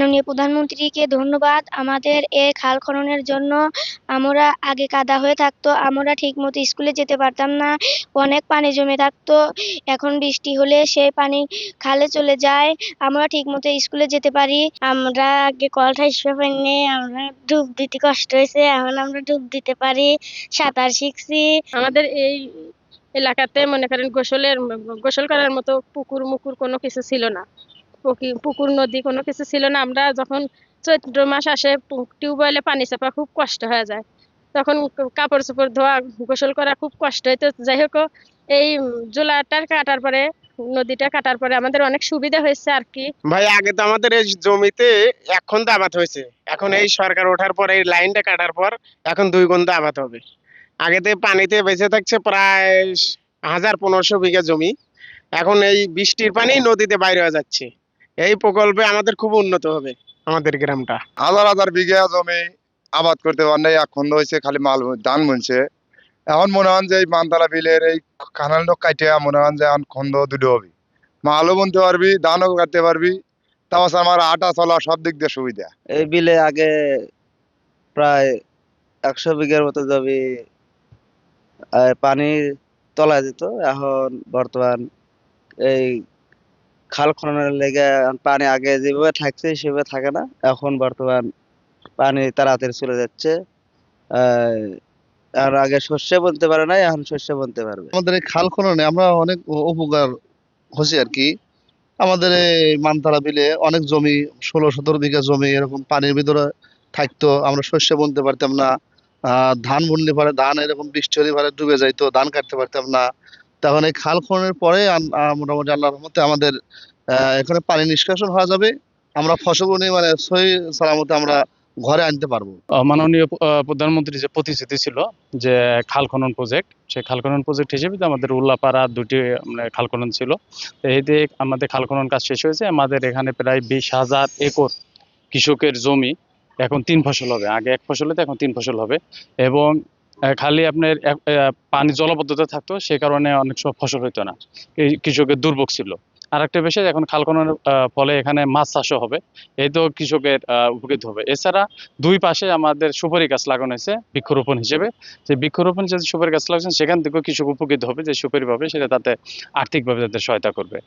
মাননীয় প্রধানমন্ত্রীকে ধন্যবাদ। আমাদের এই খাল খননের জন্য আমরা আগে কাদা হয়ে থাকতো, আমরা ঠিক মতো স্কুলে যেতে পারতাম না, অনেক পানি জমে থাকতো। এখন বৃষ্টি হলে সেই পানি খালে চলে যায়, আমরা ঠিক মতো স্কুলে যেতে পারি। আমরা আগে কলটা পাইনি, আমরা ডুব দিতে কষ্ট হয়েছে, এখন আমরা ডুব দিতে পারি, সাঁতার শিখছি। আমাদের এই এলাকাতে মনে করেন গোসল করার মতো পুকুর মুকুর কোনো কিছু ছিল না, পুকুর নদী কোনো কিছু ছিল না। আমরা যখন চৈত্র মাস আসে টিউবওয়েলে পানি চাপা খুব কষ্ট হয়ে যায়, তখন কাপড় চোপড় ধোয়া গোসল করা খুব কষ্ট হইতো। যাই হোক, এই জোলাটা কাটার পরে, নদীটা কাটার পরে আমাদের অনেক সুবিধা হয়েছে আর কি। ভাই আগে তো আমাদের এই জমিতে 1 ঘন্টা আবাদ হয়েছে, এখন এই সরকার ওঠার পর এই লাইনটা কাটার পর এখন 2 ঘন্টা আবাদ হবে। আগেতে পানিতে বেঁচে থাকছে প্রায় 1000-1500 বিঘা জমি, এখন এই বৃষ্টির পানি নদীতে বাইরে হয়ে যাচ্ছে। এই প্রকল্পে আমাদের খুব উন্নত হবে আমাদের গ্রামটা। হাজার হাজার বিঘা জমি আবাদ করতে পারে নাই, এখন হয়েছে খালি মাল ধান বুনছে। এখন মনে হন যে এই মানতলা বিলের এই খানাল কাটিয়া মনে হন যে এখন খন্দ দুটো হবে, মালও বুনতে পারবি, ধানও কাটতে পারবি, তাছাড়া আমার আটা চলা সব দিক দিয়ে সুবিধা। এই বিলে আগে প্রায় 100 বিঘার মতো জমি পানির তলায় যেত, এখন বর্তমান এই খাল খননের লেগে পানি আগে যেভাবে থাকছে সেভাবে থাকে না, এখন বর্তমান পানি তাড়াতাড়ি চলে যাচ্ছে। আহ, আর আগে শস্য বুনতে পারে না, এখন শস্য বুনতে পারবে। আমাদের এই খাল খননে আমরা অনেক উপকার হচ্ছে আর কি। আমাদের এই মানতলা বিলে অনেক জমি, 16-17 বিঘা জমি এরকম পানির ভিতরে থাকতো, আমরা শস্য বুনতে পারতাম না। ধান বুনলে পরে ধান এরকম বৃষ্টি হলে পরে ডুবে যাইতো, ধান কাটতে পারতাম না। তখন এই খাল খননের পরে মোটামুটি আল্লাহর রহমতে আমাদের এখানে পানি নিষ্কাশন হওয়া যাবে, আমরা ফসল নিয়ে মানে সহি সালামতে আমরা ঘরে আনতে পারবো। মাননীয় প্রধানমন্ত্রীর যে প্রতিশ্রুতি ছিল যে খাল খনন প্রজেক্ট, সেই খাল খনন প্রজেক্ট হিসেবে তো আমাদের উল্লাপাড়া 2টি খাল খনন ছিল। তো এই দিয়ে আমাদের খাল খনন কাজ শেষ হয়েছে। আমাদের এখানে প্রায় 20,000 একর কৃষকের জমি এখন 3 ফসল হবে, আগে 1 ফসল হতো, এখন 3 ফসল হবে। এবং খালি আপনার পানি জলবদ্ধতা থাকতো, সে কারণে অনেক সব ফসল হইতো না, এই কৃষকের দুর্ভোগ ছিল। আর একটা বিষয়, এখন খাল খননের ফলে এখানে মাছ চাষও হবে, এই তো কৃষকের উপকৃত হবে। এছাড়া 2 পাশে আমাদের সুপারি গাছ লাগানো হয়েছে বৃক্ষরোপণ হিসেবে। যে বৃক্ষরোপণ যে সুপারি গাছ লাগাচ্ছেন, সেখান থেকেও কৃষক উপকৃত হবে, যে সুপারি পাবে সেটা তাতে আর্থিকভাবে তাদের সহায়তা করবে।